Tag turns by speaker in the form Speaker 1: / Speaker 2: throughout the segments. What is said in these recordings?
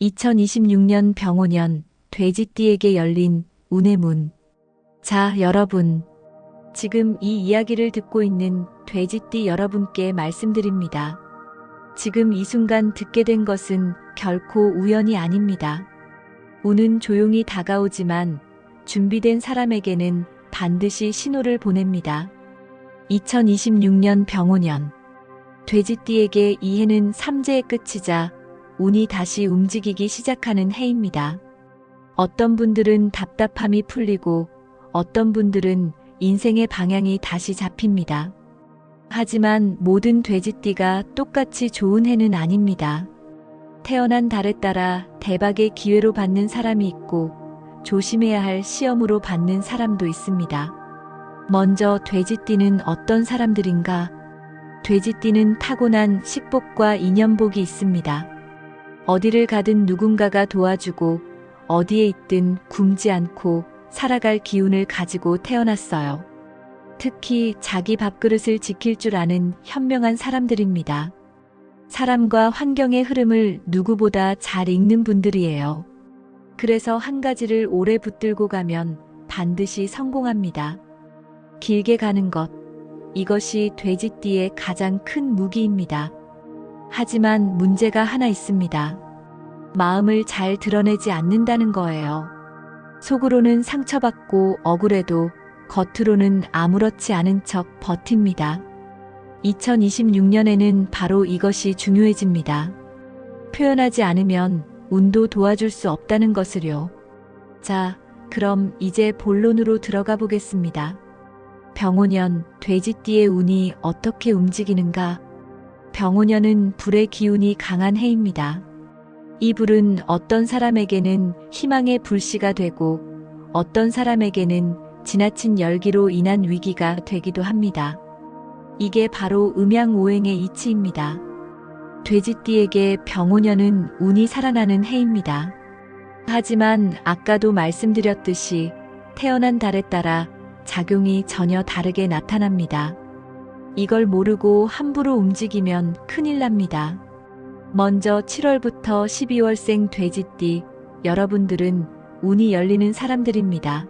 Speaker 1: 2026년 병오년 돼지띠에게 열린 운의 문. 자, 여러분. 지금 이 이야기를 듣고 있는 돼지띠 여러분께 말씀드립니다. 지금 이 순간 듣게 된 것은 결코 우연이 아닙니다. 운은 조용히 다가오지만 준비된 사람에게는 반드시 신호를 보냅니다. 2026년 병오년 돼지띠에게 이 해는 삼재의 끝이자 운이 다시 움직이기 시작하는 해입니다. 어떤 분들은 답답함이 풀리고 어떤 분들은 인생의 방향이 다시 잡힙니다. 하지만 모든 돼지띠가 똑같이 좋은 해는 아닙니다. 태어난 달에 따라 대박의 기회로 받는 사람이 있고 조심해야 할 시험으로 받는 사람도 있습니다. 먼저 돼지띠는 어떤 사람들인가? 돼지띠는 타고난 식복과 인연복이 있습니다. 어디를 가든 누군가가 도와주고 어디에 있든 굶지 않고 살아갈 기운을 가지고 태어났어요. 특히 자기 밥그릇을 지킬 줄 아는 현명한 사람들입니다. 사람과 환경의 흐름을 누구보다 잘 읽는 분들이에요. 그래서 한 가지를 오래 붙들고 가면 반드시 성공합니다. 길게 가는 것, 이것이 돼지띠의 가장 큰 무기입니다. 하지만 문제가 하나 있습니다. 마음을 잘 드러내지 않는다는 거예요. 속으로는 상처받고 억울해도 겉으로는 아무렇지 않은 척 버팁니다. 2026년에는 바로 이것이 중요해집니다. 표현하지 않으면 운도 도와줄 수 없다는 것을요. 자, 그럼 이제 본론으로 들어가 보겠습니다. 병오년 돼지띠의 운이 어떻게 움직이는가? 병오년은 불의 기운이 강한 해입니다. 이 불은 어떤 사람에게는 희망의 불씨가 되고 어떤 사람에게는 지나친 열기로 인한 위기가 되기도 합니다. 이게 바로 음양오행의 이치입니다. 돼지띠에게 병오년은 운이 살아나는 해입니다. 하지만 아까도 말씀드렸듯이 태어난 달에 따라 작용이 전혀 다르게 나타납니다. 이걸 모르고 함부로 움직이면 큰일 납니다. 먼저 7월부터 12월생 돼지띠 여러분들은 운이 열리는 사람들입니다.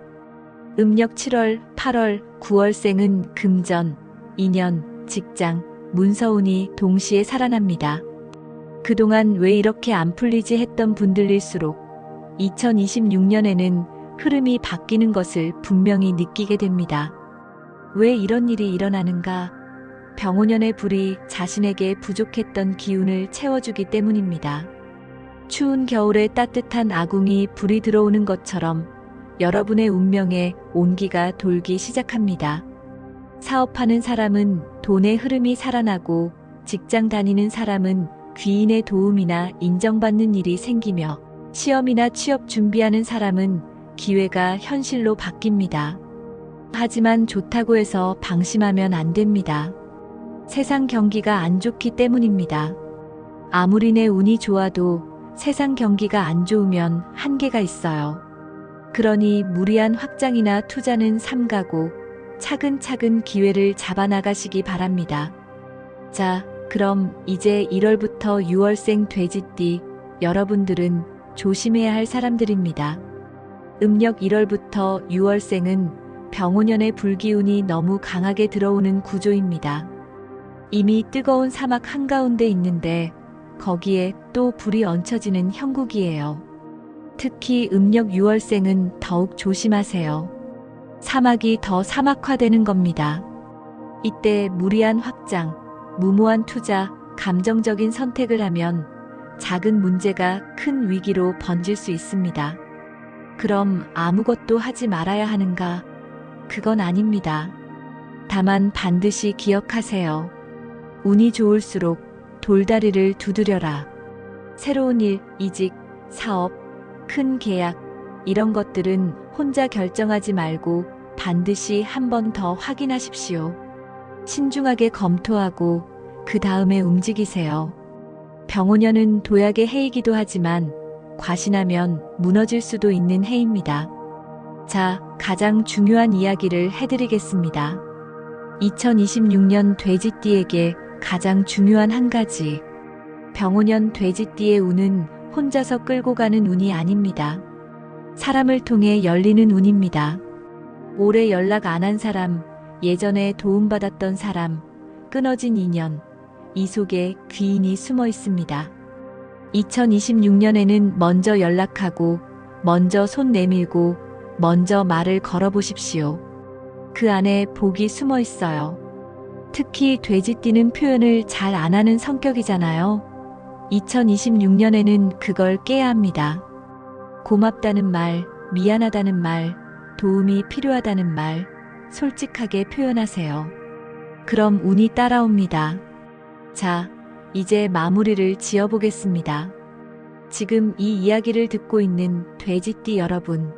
Speaker 1: 음력 7월, 8월, 9월생은 금전, 인연, 직장, 문서운이 동시에 살아납니다. 그동안 왜 이렇게 안 풀리지 했던 분들일수록 2026년에는 흐름이 바뀌는 것을 분명히 느끼게 됩니다. 왜 이런 일이 일어나는가? 병오년의 불이 자신에게 부족했던 기운을 채워주기 때문입니다. 추운 겨울에 따뜻한 아궁이 불이 들어오는 것처럼 여러분의 운명에 온기가 돌기 시작합니다. 사업하는 사람은 돈의 흐름이 살아나고 직장 다니는 사람은 귀인의 도움이나 인정받는 일이 생기며 시험이나 취업 준비하는 사람은 기회가 현실로 바뀝니다. 하지만 좋다고 해서 방심하면 안 됩니다. 세상 경기가 안 좋기 때문입니다. 아무리 내 운이 좋아도 세상 경기가 안 좋으면 한계가 있어요. 그러니 무리한 확장이나 투자는 삼가고 차근차근 기회를 잡아나가시기 바랍니다. 자, 그럼 이제 1월부터 6월생 돼지띠 여러분들은 조심해야 할 사람들입니다. 음력 1월부터 6월생은 병오년의 불기운이 너무 강하게 들어오는 구조입니다. 이미 뜨거운 사막 한가운데 있는데 거기에 또 불이 얹혀지는 형국이에요. 특히 음력 6월생은 더욱 조심하세요. 사막이 더 사막화되는 겁니다. 이때 무리한 확장, 무모한 투자, 감정적인 선택을 하면 작은 문제가 큰 위기로 번질 수 있습니다. 그럼 아무것도 하지 말아야 하는가? 그건 아닙니다. 다만 반드시 기억하세요. 운이 좋을수록 돌다리를 두드려라. 새로운 일, 이직, 사업, 큰 계약, 이런 것들은 혼자 결정하지 말고 반드시 한 번 더 확인하십시오. 신중하게 검토하고 그 다음에 움직이세요. 병오년은 도약의 해이기도 하지만 과신하면 무너질 수도 있는 해입니다. 자, 가장 중요한 이야기를 해드리겠습니다. 2026년 돼지띠에게 가장 중요한 한 가지. 병오년 돼지띠의 운은 혼자서 끌고 가는 운이 아닙니다. 사람을 통해 열리는 운입니다. 오래 연락 안 한 사람, 예전에 도움받았던 사람, 끊어진 인연, 이 속에 귀인이 숨어 있습니다. 2026년에는 먼저 연락하고, 먼저 손 내밀고, 먼저 말을 걸어보십시오. 그 안에 복이 숨어 있어요. 특히 돼지띠는 표현을 잘 안 하는 성격이잖아요. 2026년에는 그걸 깨야 합니다. 고맙다는 말, 미안하다는 말, 도움이 필요하다는 말, 솔직하게 표현하세요. 그럼 운이 따라옵니다. 자, 이제 마무리를 지어보겠습니다. 지금 이 이야기를 듣고 있는 돼지띠 여러분,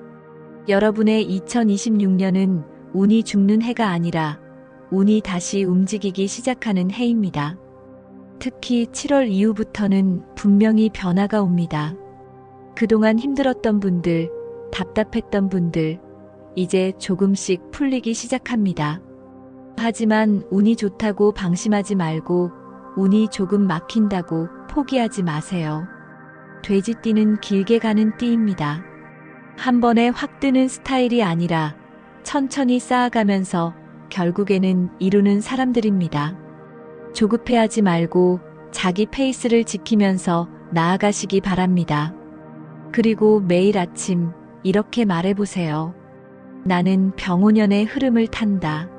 Speaker 1: 여러분의 2026년은 운이 죽는 해가 아니라 운이 다시 움직이기 시작하는 해입니다. 특히 7월 이후부터는 분명히 변화가 옵니다. 그동안 힘들었던 분들, 답답했던 분들, 이제 조금씩 풀리기 시작합니다. 하지만 운이 좋다고 방심하지 말고 운이 조금 막힌다고 포기하지 마세요. 돼지띠는 길게 가는 띠입니다. 한 번에 확 뜨는 스타일이 아니라 천천히 쌓아가면서 결국에는 이루는 사람들입니다. 조급해하지 말고 자기 페이스를 지키면서 나아가시기 바랍니다. 그리고 매일 아침 이렇게 말해보세요. 나는 병오년의 흐름을 탄다.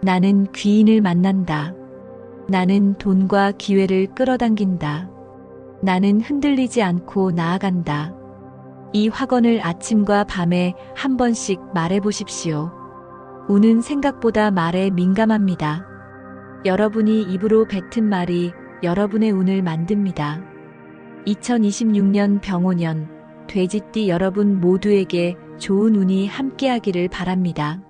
Speaker 1: 나는 귀인을 만난다. 나는 돈과 기회를 끌어당긴다. 나는 흔들리지 않고 나아간다. 이 확언을 아침과 밤에 한 번씩 말해보십시오. 운은 생각보다 말에 민감합니다. 여러분이 입으로 뱉은 말이 여러분의 운을 만듭니다. 2026년 병오년, 돼지띠 여러분 모두에게 좋은 운이 함께하기를 바랍니다.